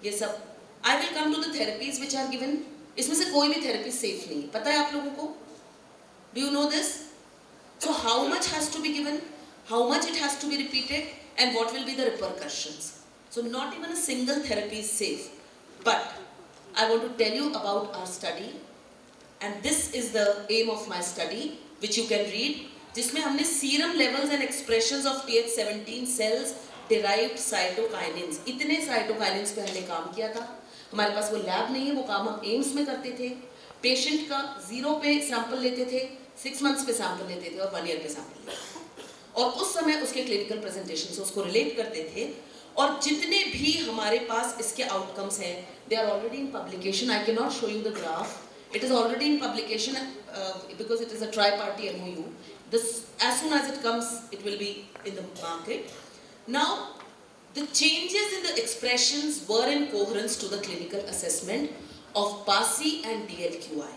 ये सब. I will come to the therapies which are given. इसमें से कोई भी थेरेपी सेफ नहीं. पता है आप लोगों को? Do you know this? So how much has to be given? How much it has to be repeated? And what will be the repercussions? So not even a single therapy is safe. But I want to tell you about our study. And this is the aim of my study, which you can read. जिसमें हमने serum levels and expressions of Th17 cells derived cytokinins. इतने cytokinins पे हमने काम किया था. हमारे पास वो लैब नहीं है, वो काम हम एम्स में करते थे. पेशेंट का 0 पे सैंपल लेते थे, 6 मंथ्स पे सैंपल लेते थे और 1 ईयर पे सैंपल लेते थे. और उस समय उसके क्लिनिकल प्रेजेंटेशन से उसको रिलेट करते थे. और जितने भी हमारे पास इसके आउटकम्स हैं, they are already in publication. I can not show you the graph. It is already in publication because it is a tri-party MOU. This, as soon as it comes, it will be in the market. Now, the changes in the expressions were in coherence to the clinical assessment of PASI and DLQI.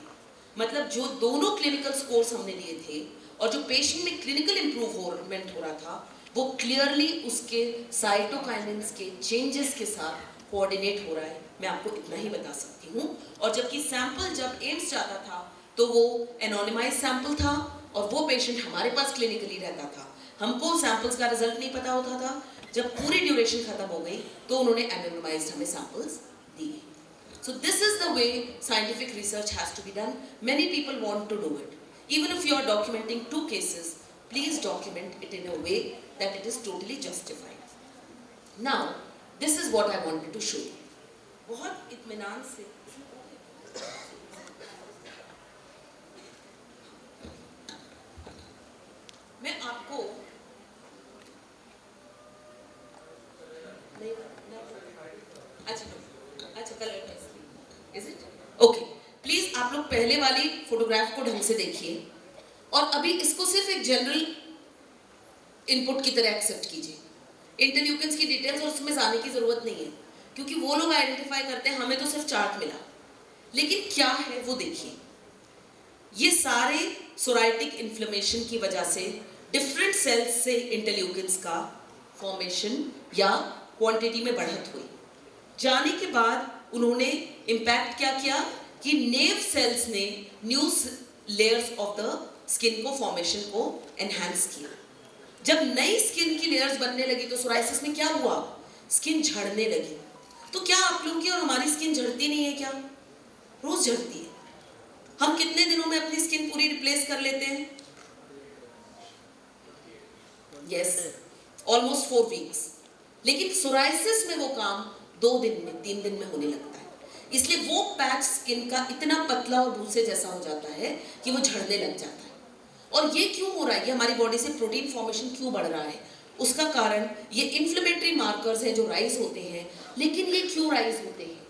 मतलब जो दोनों clinical scores हमने दिए थे और जो patient में clinical improvement हो रहा था, वो clearly उसके cytokinins के changes के साथ कोऑर्डिनेट हो रहा है. मैं आपको इतना ही बता सकती हूँ. और जबकि सैंपल जब एम्स जाता था तो वो एनोनिमाइज सैंपल था और वो पेशेंट हमारे पास क्लिनिकली रहता था. हमको सैंपल्स का रिजल्ट नहीं पता होता था. जब पूरी ड्यूरेशन खत्म हो गई तो उन्होंने एनोनिमाइज्ड हमें सैंपल्स दिए. So this is the way scientific research has to be done. Many people want to do it. Even if you are documenting 2 cases, please document it in a way that it is totally justified. Now this is what I wanted to show you. बहुत इत्मीनान से मैं आपको अच्छा colour test is it okay. Please आप लोग पहले वाली फोटोग्राफ को ढंग से देखिए और अभी इसको सिर्फ एक जनरल इनपुट की तरह एक्सेप्ट कीजिए. इंटरल्यूकिन्स की डिटेल्स और उसमें जाने की जरूरत नहीं है क्योंकि वो लोग आइडेंटिफाई करते हैं. हमें तो सिर्फ चार्ट मिला. लेकिन क्या है वो देखिए. ये सारे सोराइटिक इन्फ्लेमेशन की वजह से डिफरेंट सेल्स से इंटरल्यूकिन्स का फॉर्मेशन या क्वांटिटी में बढ़त हुई. जाने के बाद उन्होंने इम्पैक्ट क्या किया कि नेव सेल्स ने new layers of the skin को फॉर्मेशन को एनहांस किया. जब नई स्किन की लेयर्स बनने लगी तो सोराइसिस में क्या हुआ? स्किन झड़ने लगी. तो क्या आप लोगों की और हमारी स्किन झड़ती नहीं है क्या? रोज झड़ती है. हम कितने दिनों में अपनी स्किन पूरी रिप्लेस कर लेते हैं? Yes, almost 4 weeks. लेकिन सोराइसिस में वो काम 2 दिन में 3 दिन में होने लगता है. इसलिए वो पैच स्किन का इतना पतला और भूसे जैसा हो जाता है कि वो झड़ने लग जाता है. और ये क्यों हो रहा है? ये हमारी बॉडी से प्रोटीन फॉर्मेशन क्यों बढ़ रहा है? उसका कारण ये इन्फ्लेमेटरी मार्कर्स हैं जो राइज होते हैं. लेकिन ये क्यों राइज होते हैं?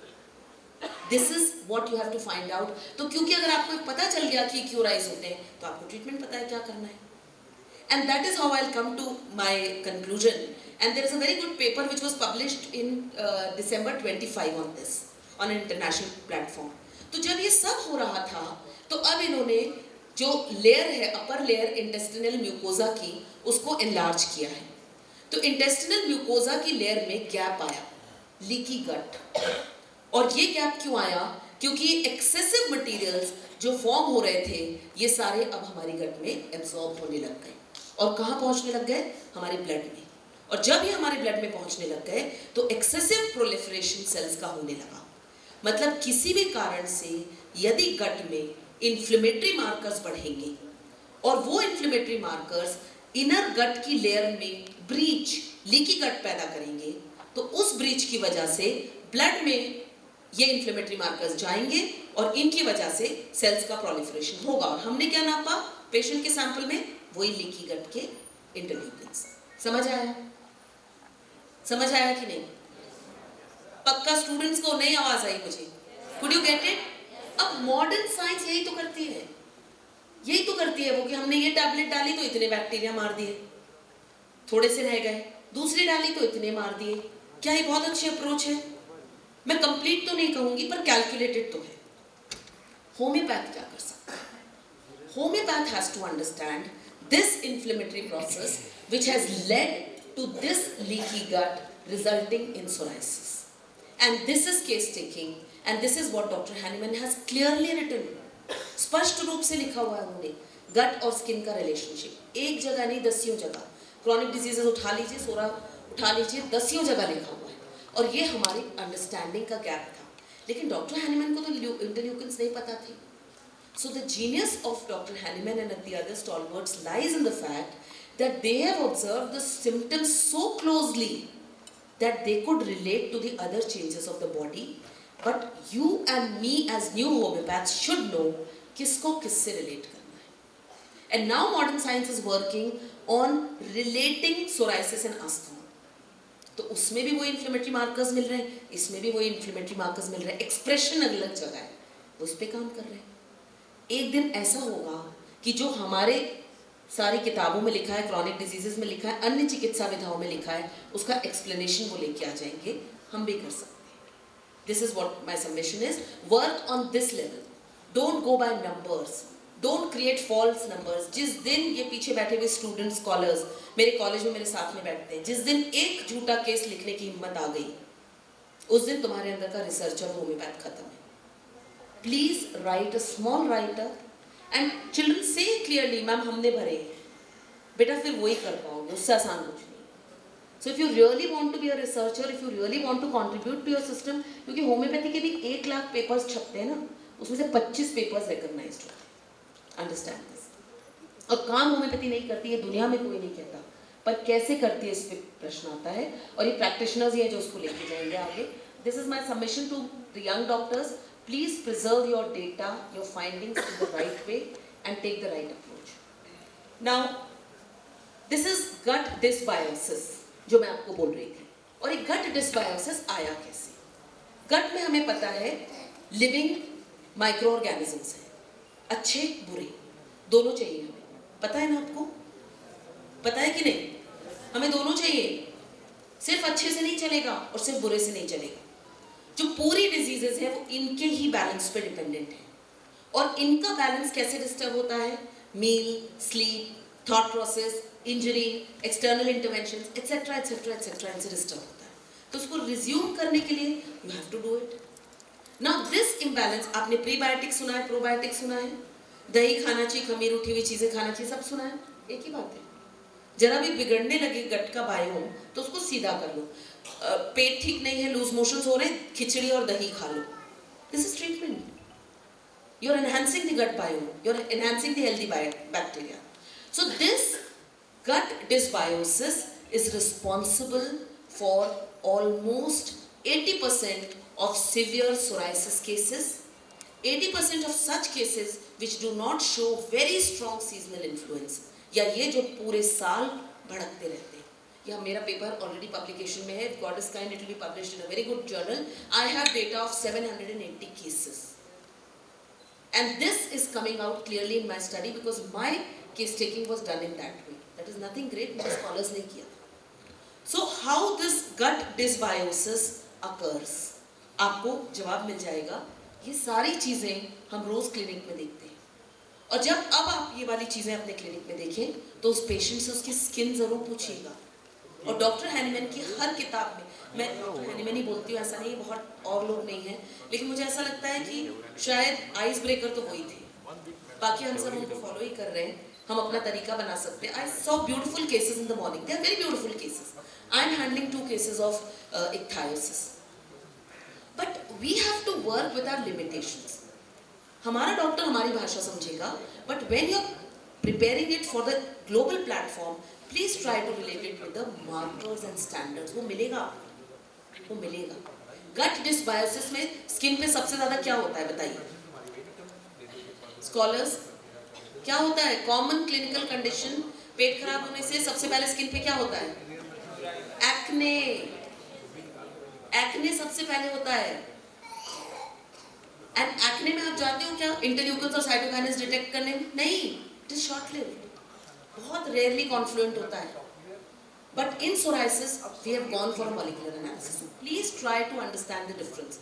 This is what you have to find out. तो क्योंकि अगर आपको पता चल गया कि क्यों राइज होते हैं तो आपको ट्रीटमेंट पता है क्या करना है. And that is how I will come to my conclusion. And there is a very good paper which was published in December 25 on this on an international platform. तो जब ये सब हो रहा था तो अब इन्होंने जो लेयर है अपर लेयर इंटेस्टिनल म्यूकोजा की उसको एनलार्ज किया है. तो इंटेस्टिनल म्यूकोजा की लेयर में गैप आया, लीकी गट. और ये गैप क्यों आया? क्योंकि एक्सेसिव मटेरियल्स जो फॉर्म हो रहे थे ये सारे अब हमारी गट में एब्जॉर्ब होने लग गए. और कहाँ पहुँचने लग गए? हमारे ब्लड में. और जब ये हमारे ब्लड में पहुँचने लग गए तो एक्सेसिव प्रोलिफरेशन सेल्स का होने लगा. मतलब किसी भी कारण से यदि गट में इन्फ्लेमेटरी मार्कर्स बढ़ेंगे और वो इन्फ्लेमेटरी मार्कर्स इनर गट की लेयर में ब्रीच, लीकी गट पैदा करेंगे तो उस ब्रीच की वजह से ब्लड में ये इन्फ्लेमेटरी मार्कर्स जाएंगे और इनकी वजह से सेल्स का प्रोलिफरेशन होगा. और हमने क्या नापा पेशेंट के सैंपल में? वही लीकी गट के इंटरल्यूकिन्स. समझ आया? समझ आया कि नहीं? पक्का स्टूडेंट्स को नहीं आवाज आई मुझे? Could you get it? अब मॉडर्न साइंस यही तो करती है. यही तो करती है वो कि हमने ये टैबलेट डाली तो इतने बैक्टीरिया मार दिए, थोड़े से रह गए. दूसरी डाली तो इतने मार दिए. क्या ये बहुत अच्छी अप्रोच है? मैं कंप्लीट तो नहीं कहूंगी पर कैलकुलेटेड तो है. होम्योपैथ क्या कर सकता है? Homeopath has to understand this inflammatory process which has led to this leaky gut resulting in psoriasis. And this is case taking, and this is what Dr. Hahnemann has clearly written. स्पष्ट रूप से लिखा हुआ है उन्होंने, गट और skin का relationship, एक जगह नहीं दसियों जगह, क्रॉनिक डिजीजेस उठा लीजिए, सोरा उठा लीजिए, दसियों जगह लिखा हुआ है, और ये हमारी अंडरस्टैंडिंग का गैप था। लेकिन डॉक्टर हैनीमैन को तो इंटरल्यूकिन्स नहीं पता थे। So the genius of Dr. Hahnemann and the other stalwarts lies in the fact that they have observed the symptoms so closely that they could relate to the other changes of the body. But you and me as new homeopaths should know किसको किससे relate करना है. And now modern science is working on relating psoriasis and asthma. तो उसमें भी वो inflammatory markers मिल रहे हैं, इसमें भी वो इन्फ्लेमेटरी मार्कर्स मिल रहे हैं, एक्सप्रेशन अलग जगह है, उस पर काम कर रहे हैं। एक दिन ऐसा होगा कि जो हमारे सारी किताबों में लिखा है, क्रॉनिक डिजीजेस में लिखा है, अन्य चिकित्सा विधाओं में लिखा है, उसका एक्सप्लेनेशन वो लेके आ जाएंगे, हम भी कर सकते हैं। This is what my submission is, work on this level, don't go by numbers, don't create false numbers. जिस दिन ये पीछे बैठे हुए स्टूडेंट्स, स्कॉलर्स मेरे कॉलेज में मेरे साथ में बैठते हैं, जिस दिन एक झूठा केस लिखने की हिम्मत आ गई, उस दिन तुम्हारे अंदर का रिसर्चर होम्योपैथ खत्म है। Please write a small write-up and children say clearly, ma'am हमने भरे, बेटा फिर वही कर पाओगे, उससे आसान कुछ नहीं। So if you really want to be a researcher, if you really want to contribute to your system, क्योंकि होम्योपैथी के भी 1 लाख पेपर्स छपते हैं ना, उसमें से 25 पेपर्स रिकॉग्नाइज्ड होते हैं। Understand this. और काम होम्योपैथी नहीं करती है, दुनिया में कोई नहीं कहता, पर कैसे करती है इस पे प्रश्न आता है, और ये प्रैक्टिशनर्स ही हैं जो उसको लेके जाएंगे आगे। This is my submission to the young doctors. Please preserve your data, your findings in the right way and take the right approach. Now, this is gut dysbiosis जो मैं आपको बोल रही थी। और ये gut dysbiosis आया कैसे? gut में हमें पता है living microorganisms हैं, अच्छे बुरे दोनों चाहिए हमें, पता है ना आपको? पता है कि नहीं? हमें दोनों चाहिए, सिर्फ अच्छे से नहीं चलेगा और सिर्फ बुरे से नहीं चलेगा। जो पूरी डिजीजेस है वो इनके ही बैलेंस पे डिपेंडेंट है, और इनका बैलेंस कैसे डिस्टर्ब होता है? Meal, sleep, thought process, injury, external intervention et cetera et cetera et cetera, इनसे डिस्टर्ब होता है। तो उसको रिज्यूम करने के लिए you have to do it. Now this imbalance, आपने प्रीबायोटिक सुना है, प्रोबायोटिक सुना है, दही खाना चाहिए, खमीर उठी हुई चीजें खाना चाहिए, सब सुना है, एक ही बात है। जरा भी बिगड़ने लगे गट का बायोम तो उसको सीधा कर लो। पेट ठीक नहीं है, लूज मोशंस हो रहे हैं, खिचड़ी और दही खा लो, this is treatment. You are enhancing the gut biome, you are enhancing the healthy bacteria. So this gut dysbiosis is responsible for almost 80% of severe psoriasis cases, 80% of such cases which do not show very strong seasonal influence, या ये जो पूरे साल भड़कते रहते हैं। या मेरा paper already publication में है, God is kind, it will be published in a very good journal. I have data of 780 cases and this is coming out clearly in my study because my case taking was done in that way. That is nothing great, मेरे scholars ने किया। So how this gut dysbiosis occurs, आपको जवाब मिल जाएगा। ये सारी चीजें हम रोज क्लिनिक में देखते हैं, और जब अब आप ये वाली चीजें अपने क्लिनिक में देखें तो उस पेशेंट से उसकी स्किन जरूर पूछिएगा। और डॉक्टर हैनीमैन की हर किताब में, मैं डॉक्टर हैनीमैन ही बोलती हूँ, ऐसा नहीं, बहुत और लोग नहीं हैं, लेकिन मुझे ऐसा लगता है कि शायद आइस ब्रेकर तो वही थे, बाकी हम सब उनको फॉलो ही कर रहे हैं, हम अपना तरीका बना सकते हैं। I saw beautiful cases in the morning, they are very beautiful cases. I am handling 2 cases of ichthyosis, but we have to work with our limitations. हमारा डॉक्टर हमारी भाषा समझेगा, but when you are preparing it for the global platform, please try to relate it with the markers and standards. वो मिलेगा, वो मिलेगा। गट dysbiosis में skin पे सबसे ज्यादा क्या होता है बताइए स्कॉलर्स? क्या होता है? कॉमन क्लिनिकल कंडीशन, पेट खराब होने से सबसे पहले स्किन पे क्या होता है? एक्ने। एक्ने सबसे पहले होता है। एंड एक्ने में आप जानते हो क्या इंटरल्यूकिन्स और साइटोकाइनेस डिटेक्ट करने में? नहीं, इट इज शॉर्ट लिव्ड, बहुत रेयरली कॉन्फ्लुएंट होता है। But in psoriasis we have gone for a molecular analysis. So please try to understand the difference.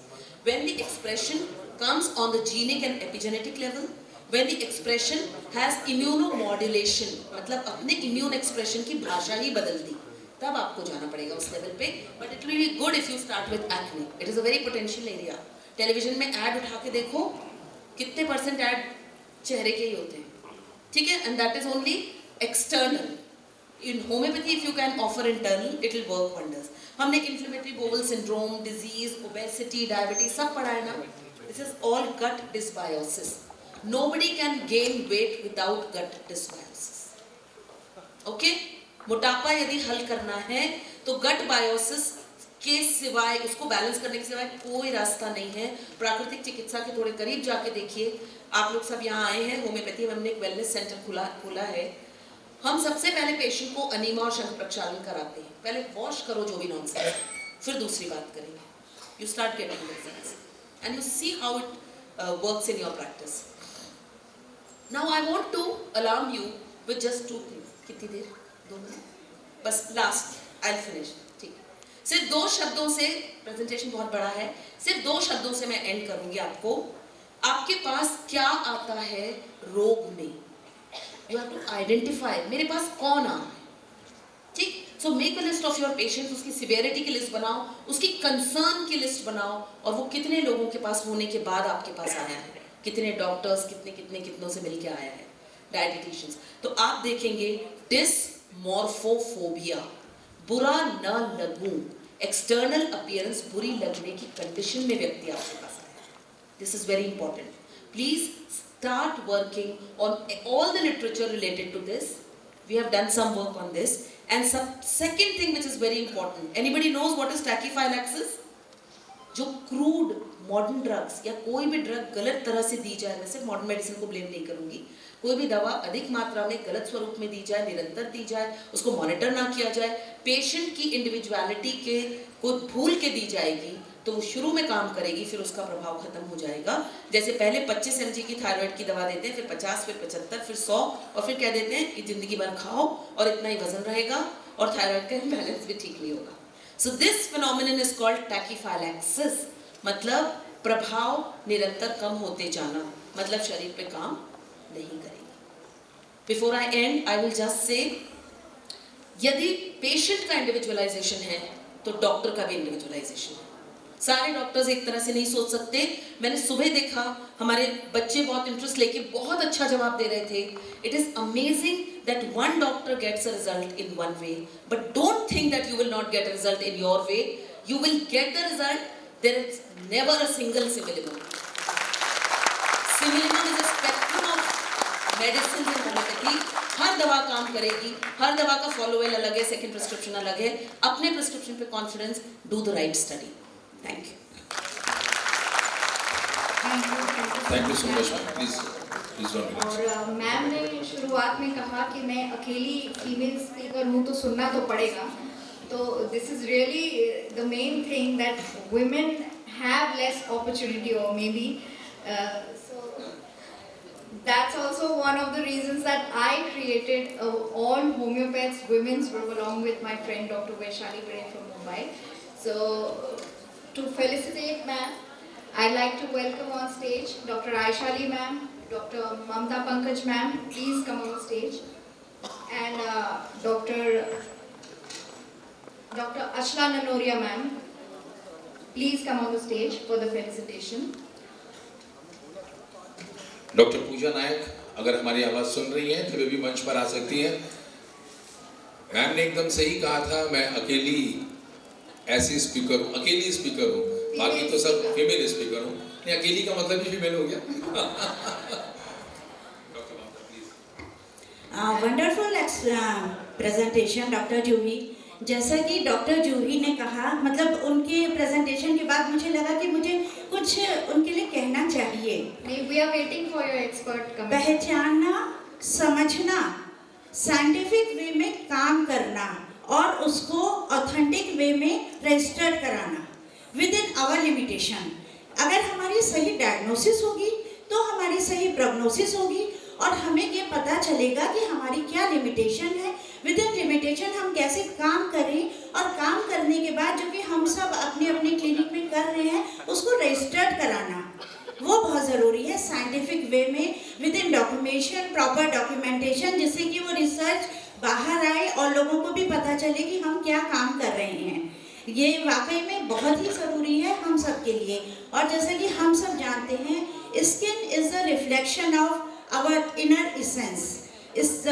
When the expression comes on the genic and epigenetic level, when the expression has immunomodulation, मतलब अपने immune expression की भाषा ही बदल दी, तब आपको जाना पड़ेगा उस लेवल पे. But it will be good if you start with acne. It is a very potential area. Television में ऐड उठा के देखो, कितने % ऐड चेहरे के ही होते हैं, ठीक है. And that is only external. In homeopathy if you can offer internal, it will work wonders. हमने inflammatory bowel syndrome, disease, obesity, diabetes सब पढ़ा है ना. This is all gut dysbiosis. Nobody can gain weight without gut dysbiosis. Okay, मोटापा यदि हल करना है तो गट बायोसिस के सिवाय, उसको बैलेंस करने के सिवाय कोई रास्ता नहीं है. प्राकृतिक चिकित्सा के थोड़े करीब जाके देखिए. आप लोग सब यहाँ आए हैं होम्योपैथी में, हमने एक वेलनेस सेंटर खोला है. हम सबसे पहले पेशेंट को अनीमा और शंख प्रक्षालन कराते हैं. पहले वॉश करो जो भी नॉनसेंस, फिर दूसरी बात करेंगे. You start getting results and you see how it works in your practice. Now I want to alarm you with just 2 things. कितनी देर? 2 मिनट बस. Last I finish. ठीक, सिर्फ 2 शब्दों से, प्रेजेंटेशन बहुत बड़ा है, सिर्फ 2 शब्दों से मैं एंड करूंगी आपको. आपके पास क्या आता है रोग में? यू हैव टू आइडेंटिफाई मेरे पास कौन आ रहा है. ठीक, so make a list of your patients. उसकी सिवियरिटी की लिस्ट बनाओ, उसकी कंसर्न की लिस्ट बनाओ, और वो कितने लोगों के पास होने के बाद आपके पास आया है, कितने डॉक्टर्स, कितनों से मिलके आया है, डायटिशियंस. तो आप देखेंगे डिसमॉर्फोफोबिया, बुरा न लगूं, एक्सटर्नल अपीयरेंस बुरी लगने की कंडीशन में व्यक्ति आपके पास आया. This is very important. Please start working on all the literature related to this. We have done some work on this. And second thing which is very important, anybody knows what is tachyphylaxis? जो crude modern drugs या कोई भी drug गलत तरह से दी जाए, मैं सिर्फ मॉडर्न मेडिसिन को ब्लेम नहीं करूंगी, कोई भी दवा अधिक मात्रा में गलत स्वरूप में दी जाए, निरंतर दी जाए, उसको मॉनिटर ना किया जाए, पेशेंट की इंडिविजुअलिटी के को भूल के दी जाएगी, तो वो शुरू में काम करेगी, फिर उसका प्रभाव खत्म हो जाएगा. जैसे पहले 25 mg की थायराइड की दवा देते हैं, फिर 50, फिर 75, फिर 100, और फिर क्या देते हैं कि जिंदगी भर खाओ और इतना ही वजन रहेगा और थायराइड का बैलेंस भी ठीक नहीं होगा. So this phenomenon is called टैकीफाइलैक्सिस. मतलब प्रभाव निरंतर कम होते जाना, मतलब शरीर पे काम नहीं करेगी. Before I and I will just say, यदि पेशेंट का इंडिविजुअलाइजेशन है तो डॉक्टर का भी इंडिविजुअलाइजेशन है. सारे डॉक्टर्स एक तरह से नहीं सोच सकते. मैंने सुबह देखा हमारे बच्चे बहुत इंटरेस्ट लेके बहुत अच्छा जवाब दे रहे थे. It is amazing that one doctor gets a result in one way, but don't think that you will not get a result in your way. You will get the result. There is never a single similimum. Similimum is a spectrum of medicine in homeopathy. हर दवा काम करेगी, हर दवा का फॉलोवेल अलग है, second prescription अलग है. अपने प्रिस्क्रिप्शन पे confidence, do the right study. Thank you. Thank you so much, ma'am. Please. और मैम ने शुरुआत में कहा कि मैं अकेली फीमेल स्पीकर हूँ तो सुनना तो पड़ेगा. तो this is really the main thing that women have less opportunity और maybe that's also one of the reasons that I created all homeopaths women's group along with my friend Dr. Vaishali Bade from Mumbai. So to felicitate ma'am, I'd like to welcome on stage Dr. Aishali ma'am, Dr. Mamta Pankaj ma'am, please come on stage, and Dr. Ashla Nanoria ma'am, please come on the stage for the felicitation. Doctor Pooja Nayak अगर हमारी आवाज सुन रही हैं तो वे भी मंच पर आ सकती हैं. मैम ने एकदम सही कहा था, मैं अकेली ऐसी स्पीकर हूँ, अकेली स्पीकर हूँ, बाकी तो सब फीमेल स्पीकर हूँ. नहीं, अकेली का मतलब भी फीमेल हो गया. डॉक्टर माता प्लीज. वंडरफुल प्रेजेंटेशन डॉक्टर जूही. जैसा कि डॉक्टर जूही ने कहा, मतलब उनके प्रेजेंटेशन के बाद मुझे लगा कि मुझे कुछ उनके लिए कहना चाहिए. We are waiting for your expert comment. पहचानना, समझना, साइंटिफिक वे में काम करना और उसको ऑथेंटिक वे में रजिस्टर्ड कराना विद इन आवर लिमिटेशन. अगर हमारी सही डायग्नोसिस होगी तो हमारी सही प्रोग्नोसिस होगी और हमें ये पता चलेगा कि हमारी क्या लिमिटेशन है. विद इन लिमिटेशन हम कैसे काम करें और काम करने के बाद जो कि हम सब अपने अपने क्लिनिक में कर रहे हैं उसको रजिस्टर्ड कराना, वो बहुत ज़रूरी है. साइंटिफिक वे में with in documentation, proper documentation, जिससे कि वो रिसर्च बाहर आए और लोगों को भी पता चले कि हम क्या काम कर रहे हैं। ये वाकई में बहुत ही ज़रूरी है हम सब के लिए। और जैसे कि हम सब जानते हैं, skin is the reflection of our inner essence. इस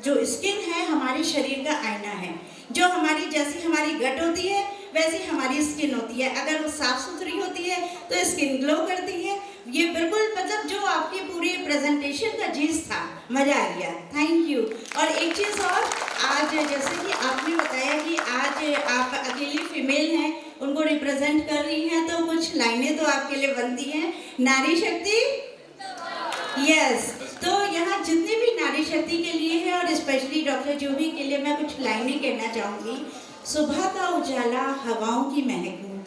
जो स्किन है हमारे शरीर का आईना है। जो हमारी जैसी हमारी गट होती है वैसी हमारी स्किन होती है। अगर वो साफ़ सुथरी होती है तो स्किन ग्लो करती है। ये बिल्कुल मतलब जो आपकी पूरी प्रेजेंटेशन का चीज़ था, मज़ा आ गया, थैंक यू। और एक चीज़ और, आज जैसे कि आपने बताया कि आज आप अकेली फीमेल हैं, उनको रिप्रेजेंट कर रही हैं, तो कुछ लाइनें तो आपके लिए बनती हैं। नारी शक्ति, यस। तो यहाँ जितने भी नारी शक्ति के लिए है और स्पेशली डॉक्टर जूही के लिए मैं कुछ लाइनें कहना चाहूँगी। सुबह का उजाला हवाओं की महक हूँ,